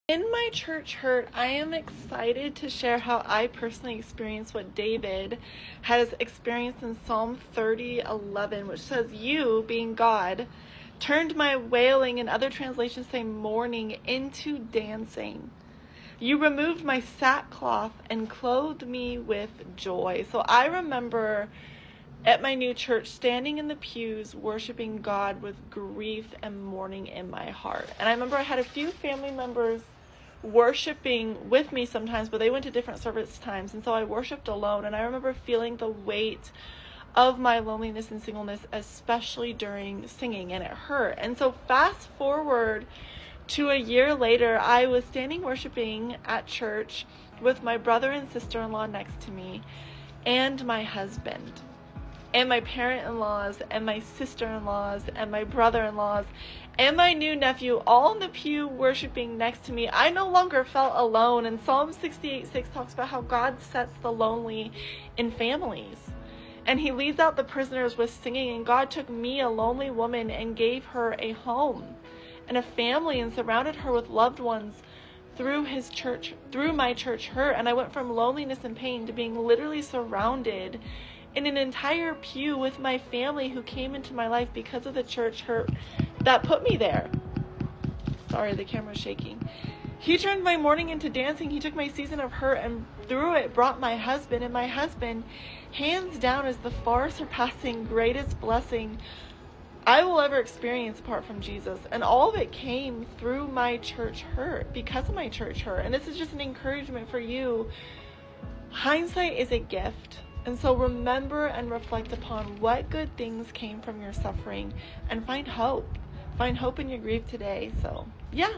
In my church hurt, I am excited to share how I personally experienced what David has experienced in Psalm 30:11, which says, "You, being God, turned my wailing," and other translations say mourning, "into dancing. You removed my sackcloth and clothed me with joy." So I remember at my new church standing in the pews worshiping God with grief and mourning in my heart. And I remember I had a few family members worshiping with me sometimes, but they went to different service times, and so I worshiped alone. And I remember feeling the weight of my loneliness and singleness, especially during singing, and it hurt. And so fast forward to a year later, I was standing worshiping at church with my brother and sister-in-law next to me, and my husband, and my parent-in-laws, and my sister-in-laws, and my brother-in-laws, and my new nephew, all in the pew worshiping next to me. I no longer felt alone. And Psalm 68:6 talks about how God sets the lonely in families, and he leads out the prisoners with singing. And God took me, a lonely woman, and gave her a home and a family, and surrounded her with loved ones through his church, through my church hurt. And I went from loneliness and pain to being literally surrounded in an entire pew with my family who came into my life because of the church hurt that put me there. Sorry, the camera's shaking. He turned my mourning into dancing. He took my season of hurt and through it brought my husband. And my husband, hands down, is the far surpassing greatest blessing I will ever experience apart from Jesus. And all of it came through my church hurt, because of my church hurt. And this is just an encouragement for you. Hindsight is a gift. And so remember and reflect upon what good things came from your suffering, and find hope. Find hope in your grief today. So, yeah.